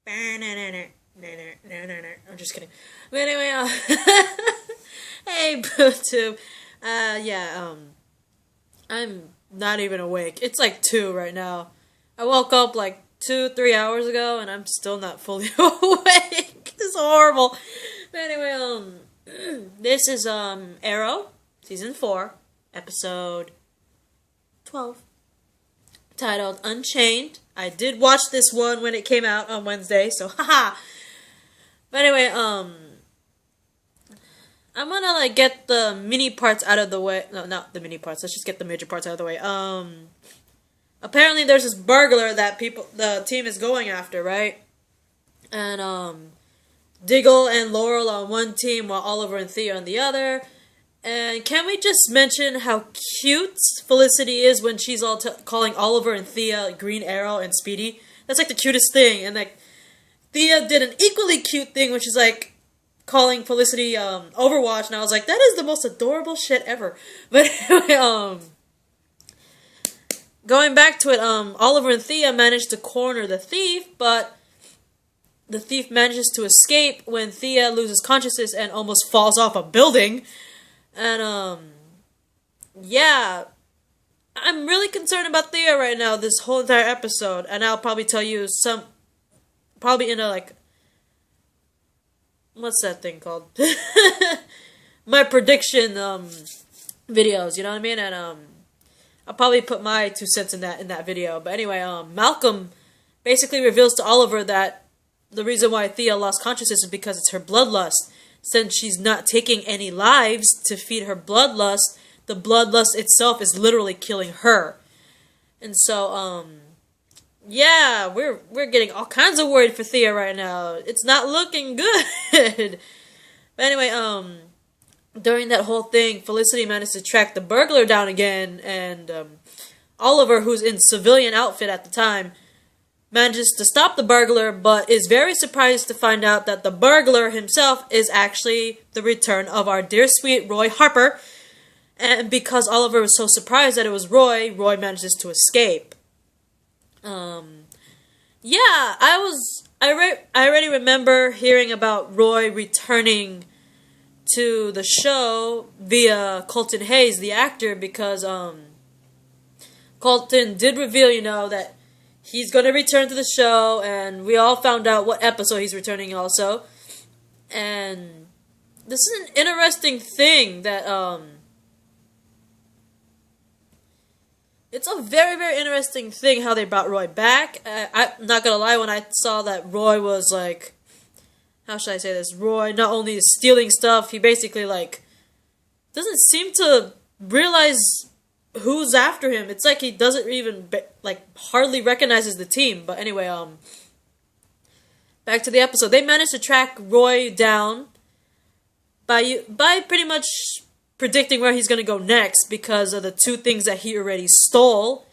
I'm just kidding. But anyway, hey, BoobTube. I'm not even awake. It's like 2 right now. I woke up like 2-3 hours ago, and I'm still not fully awake. It's horrible. But anyway, this is Arrow, season 4, episode 12, titled Unchained. I did watch this one when it came out on Wednesday, so haha. But anyway, I'm gonna like get the mini parts out of the way. No, not the mini parts. Let's just get the major parts out of the way. Apparently there's this burglar that the team is going after, right? And Diggle and Laurel on one team while Oliver and Thea on the other. And can we just mention how cute Felicity is when she's all calling Oliver and Thea Green Arrow and Speedy? That's like the cutest thing. And like Thea did an equally cute thing, which is like calling Felicity Overwatch, and I was like, that is the most adorable shit ever. But anyway, going back to it, Oliver and Thea managed to corner the thief, but the thief manages to escape when Thea loses consciousness and almost falls off a building. And yeah, I'm really concerned about Thea right now this whole entire episode, and I'll probably tell you probably in a like, what's that thing called? My prediction videos, you know what I mean? And I'll probably put my 2 cents in that video. But anyway, Malcolm basically reveals to Oliver that the reason why Thea lost consciousness is because it's her bloodlust. Since she's not taking any lives to feed her bloodlust, the bloodlust itself is literally killing her. And so, yeah, we're getting all kinds of worried for Thea right now. It's not looking good. But anyway, during that whole thing, Felicity managed to track the burglar down again, and Oliver, who's in civilian outfit at the time, manages to stop the burglar, but is very surprised to find out that the burglar himself is actually the return of our dear sweet Roy Harper. And because Oliver was so surprised that it was Roy manages to escape. Yeah, I already remember hearing about Roy returning to the show via Colton Hayes, the actor, because Colton did reveal, that he's going to return to the show, and we all found out what episode he's returning also. And this is an interesting thing that, it's a very, very interesting thing how they brought Roy back. I'm not gonna lie, when I saw that Roy was like, how should I say this? Roy not only is stealing stuff, he basically like doesn't seem to realize who's after him. It's like he doesn't even hardly recognizes the team. But anyway, back to the episode. They managed to track Roy down by pretty much predicting where he's going to go next because of the 2 things that he already stole.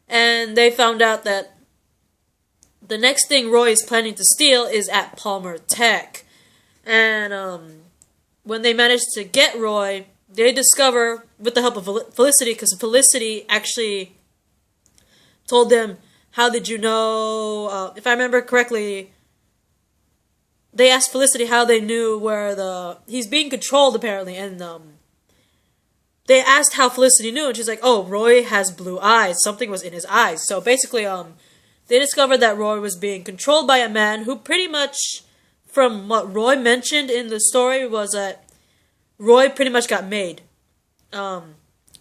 And they found out that the next thing Roy is planning to steal is at Palmer Tech. And when they manage to get Roy, they discover, with the help of Felicity, because Felicity actually told them, how did you know, if I remember correctly, they asked Felicity how they knew where he's being controlled apparently, and they asked how Felicity knew, and she's like, oh, Roy has blue eyes. Something was in his eyes. So basically, they discovered that Roy was being controlled by a man who pretty much, from what Roy mentioned in the story, was that Roy pretty much got made.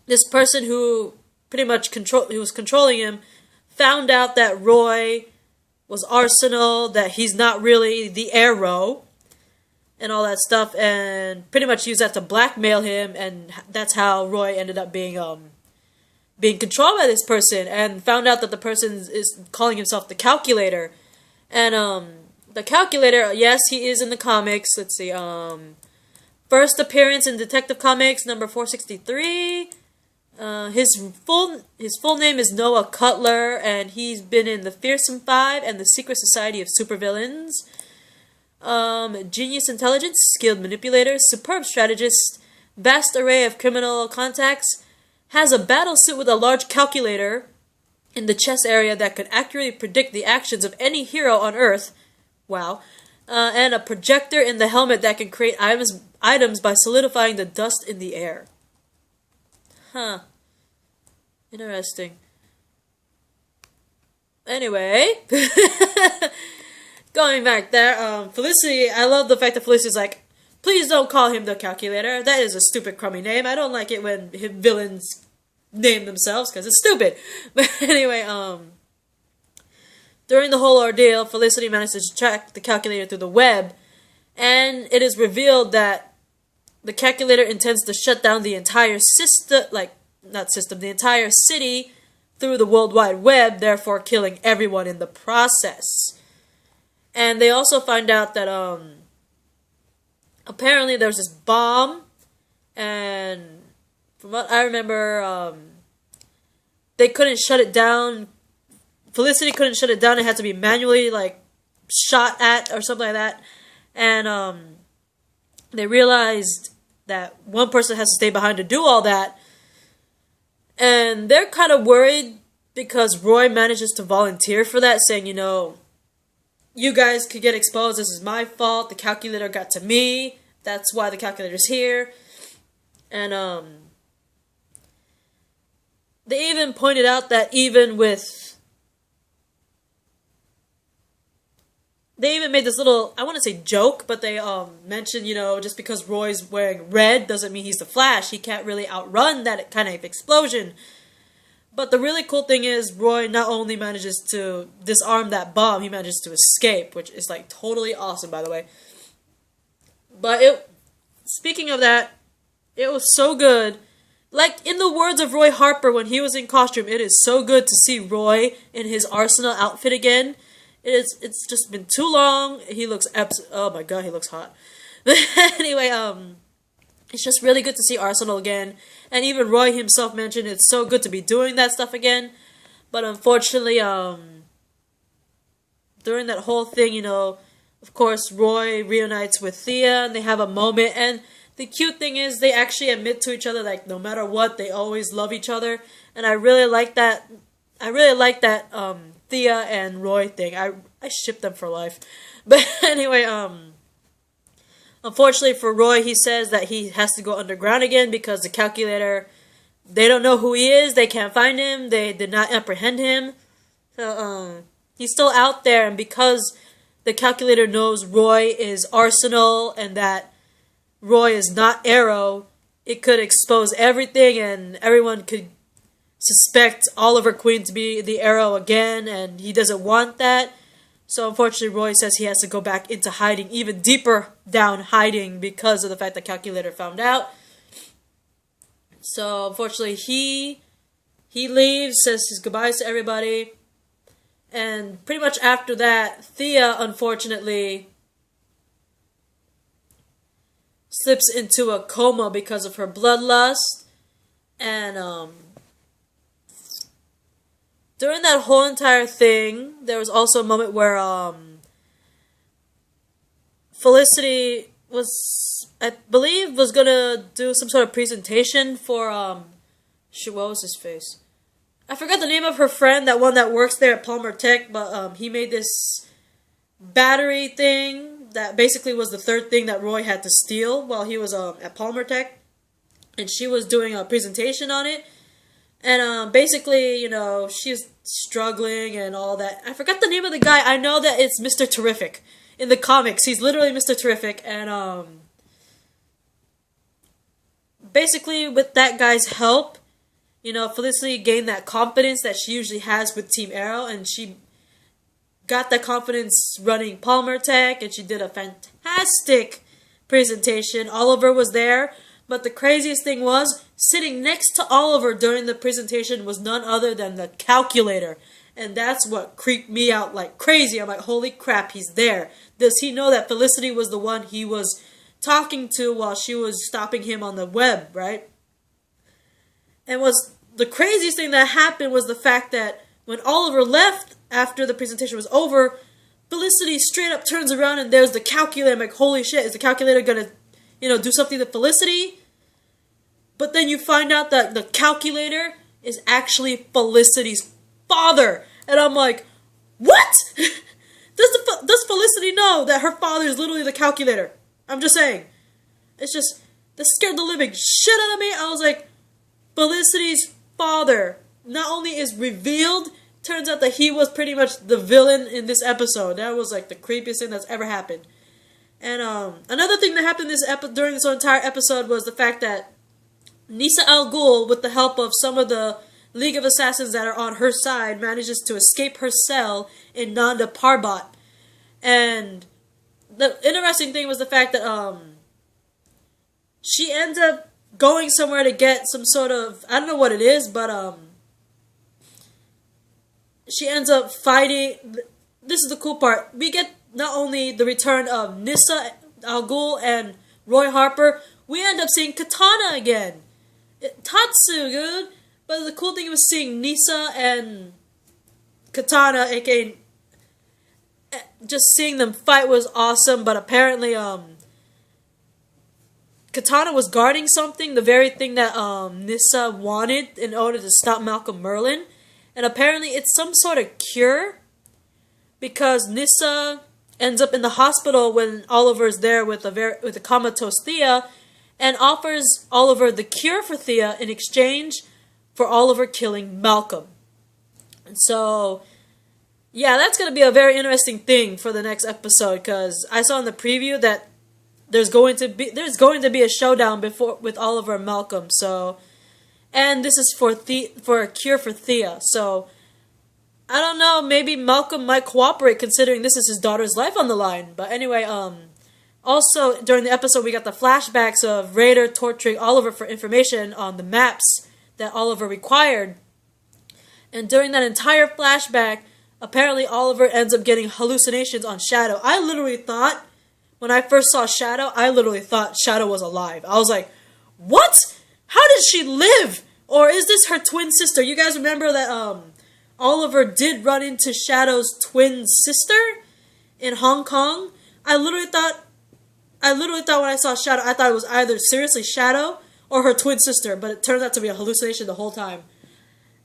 This person who pretty much who was controlling him found out that Roy was Arsenal, that he's not really the Arrow, and all that stuff, and pretty much used that to blackmail him, and that's how Roy ended up being controlled by this person, and found out that the person is calling himself the Calculator. And the Calculator, yes, he is in the comics. Let's see, first appearance in Detective Comics number 463. His full name is Noah Cutler, and he's been in the Fearsome Five and the Secret Society of Supervillains. Genius intelligence, skilled manipulator, superb strategist, vast array of criminal contacts, has a battle suit with a large calculator in the chest area that could accurately predict the actions of any hero on Earth, Wow. And a projector in the helmet that can create items by solidifying the dust in the air. Huh. Interesting. Anyway, going back there, Felicity, I love the fact that Felicity's like, please don't call him the Calculator. That is a stupid, crummy name. I don't like it when villains name themselves, because it's stupid. But anyway, during the whole ordeal, Felicity manages to track the Calculator through the web, and it is revealed that the Calculator intends to shut down the entire the entire city through the World Wide Web, therefore killing everyone in the process. And they also find out that, apparently there's this bomb, and from what I remember, they couldn't shut it down. Felicity couldn't shut it down. It had to be manually, shot at or something like that. And, they realized that one person has to stay behind to do all that. And they're kind of worried because Roy manages to volunteer for that, saying, you guys could get exposed. This is my fault. The Calculator got to me. That's why the Calculator's here. And, they even pointed out that they even made this little, I want to say joke, but they mentioned, just because Roy's wearing red doesn't mean he's the Flash. He can't really outrun that kind of explosion. But the really cool thing is Roy not only manages to disarm that bomb, he manages to escape, which is totally awesome, by the way. But speaking of that, it was so good. In the words of Roy Harper when he was in costume, it is so good to see Roy in his Arsenal outfit again. It's just been too long. He looks oh my god, he looks hot. Anyway, it's just really good to see Arsenal again. And even Roy himself mentioned it's so good to be doing that stuff again. But unfortunately, during that whole thing, of course, Roy reunites with Thea and they have a moment. And the cute thing is they actually admit to each other, no matter what, they always love each other. And I really like that. Thea and Roy thing. I ship them for life. But anyway, unfortunately for Roy, he says that he has to go underground again because the Calculator, they don't know who he is, they can't find him, they did not apprehend him. So, he's still out there, and because the Calculator knows Roy is Arsenal and that Roy is not Arrow, it could expose everything and everyone could suspect Oliver Queen to be the Arrow again, and he doesn't want that. So unfortunately, Roy says he has to go back into hiding, even deeper down hiding, because of the fact that Calculator found out. So unfortunately, he leaves, says his goodbyes to everybody, and pretty much after that, Thea unfortunately slips into a coma because of her bloodlust, and during that whole entire thing, there was also a moment where Felicity was gonna do some sort of presentation for what was his face? I forgot the name of her friend, that one that works there at Palmer Tech, but he made this battery thing that basically was the third thing that Roy had to steal while he was at Palmer Tech, and she was doing a presentation on it. And, basically, she's struggling and all that. I forgot the name of the guy. I know that it's Mr. Terrific. In the comics, he's literally Mr. Terrific. And, basically, with that guy's help, Felicity gained that confidence that she usually has with Team Arrow. And she got that confidence running Palmer Tech. And she did a fantastic presentation. Oliver was there. But the craziest thing was, sitting next to Oliver during the presentation was none other than the Calculator. And that's what creeped me out like crazy. I'm like, holy crap, he's there. Does he know that Felicity was the one he was talking to while she was stopping him on the web, right? And the craziest thing that happened was the fact that when Oliver left after the presentation was over, Felicity straight up turns around and there's the Calculator. I'm like, holy shit, is the Calculator gonna do something to Felicity? But then you find out that the Calculator is actually Felicity's father. And I'm like, what? Does Felicity know that her father is literally the calculator? I'm just saying. It's just, that scared the living shit out of me. I was like, Felicity's father not only is revealed, turns out that he was pretty much the villain in this episode. That was like the creepiest thing that's ever happened. And another thing that happened during this entire episode was the fact that Nisa Al Ghul, with the help of some of the League of Assassins that are on her side, manages to escape her cell in Nanda Parbat. And the interesting thing was the fact that she ends up going somewhere to get some sort of, I don't know what it is, but she ends up fighting. This is the cool part. We get not only the return of Nisa Al Ghul and Roy Harper, we end up seeing Katana again. Tatsu, dude. But the cool thing was seeing Nisa and Katana, aka just seeing them fight was awesome. But apparently, Katana was guarding something, the very thing that Nisa wanted in order to stop Malcolm Merlyn. And apparently it's some sort of cure, because Nisa ends up in the hospital when Oliver is there with a comatose Thea, and offers Oliver the cure for Thea in exchange for Oliver killing Malcolm. And so, yeah, that's going to be a very interesting thing for the next episode, because I saw in the preview that there's going to be a showdown with Oliver and Malcolm. So, and this is for a cure for Thea. So, I don't know, maybe Malcolm might cooperate considering this is his daughter's life on the line. But anyway, also during the episode we got the flashbacks of Raider torturing Oliver for information on the maps that Oliver required. And during that entire flashback, apparently Oliver ends up getting hallucinations on Shadow. I literally thought, when I first saw Shadow, Shadow was alive. I was like, what? How did she live? Or is this her twin sister? You guys remember that Oliver did run into Shadow's twin sister in Hong Kong? I literally thought when I saw Shadow, I thought it was either seriously Shadow or her twin sister, but it turned out to be a hallucination the whole time.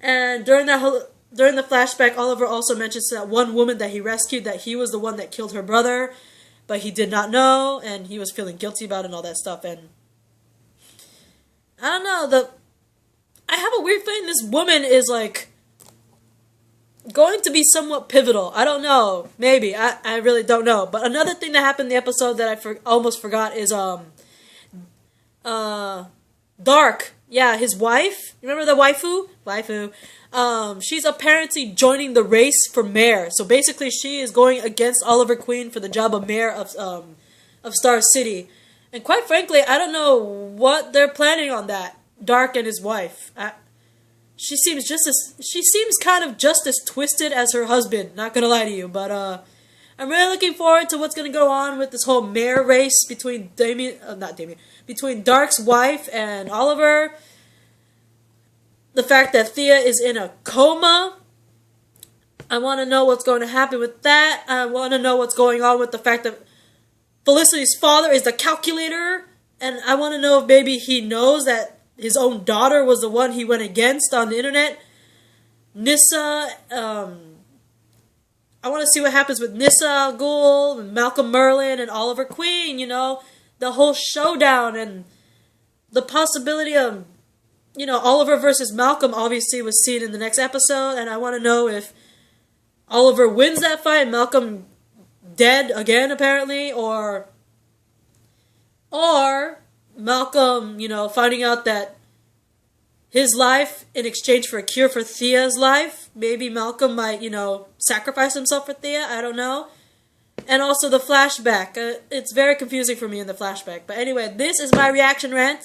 And during the flashback, Oliver also mentions to that one woman that he rescued that he was the one that killed her brother, but he did not know, and he was feeling guilty about it and all that stuff. And I don't know, I have a weird feeling this woman is like going to be somewhat pivotal. I don't know. Maybe. I really don't know. But another thing that happened in the episode that I almost forgot is Dark. Yeah, his wife. Remember the waifu? She's apparently joining the race for mayor. So basically she is going against Oliver Queen for the job of mayor of Star City. And quite frankly, I don't know what they're planning on that. Dark and his wife. She seems kind of just as twisted as her husband, not gonna lie to you, but I'm really looking forward to what's gonna go on with this whole mayor race between between Dark's wife and Oliver. The fact that Thea is in a coma. I want to know what's going to happen with that. I want to know what's going on with the fact that Felicity's father is the calculator, and I want to know if maybe he knows that his own daughter was the one he went against on the internet. Nisa, I want to see what happens with Nisa Al Ghul, and Malcolm Merlyn, and Oliver Queen, you know, the whole showdown, and the possibility of, you know, Oliver versus Malcolm obviously was seen in the next episode, and I want to know if Oliver wins that fight, Malcolm dead again apparently, or Malcolm, you know, finding out that his life in exchange for a cure for Thea's life. Maybe Malcolm might, you know, sacrifice himself for Thea. I don't know. And also the flashback. It's very confusing for me in the flashback. But anyway, this is my reaction rant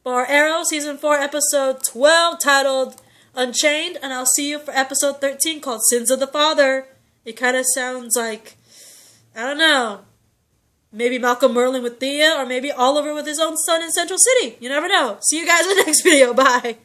for Arrow Season 4 Episode 12 titled Unchained. And I'll see you for Episode 13 called Sins of the Father. It kind of sounds like, I don't know, maybe Malcolm Merlyn with Thea, or maybe Oliver with his own son in Central City. You never know. See you guys in the next video. Bye.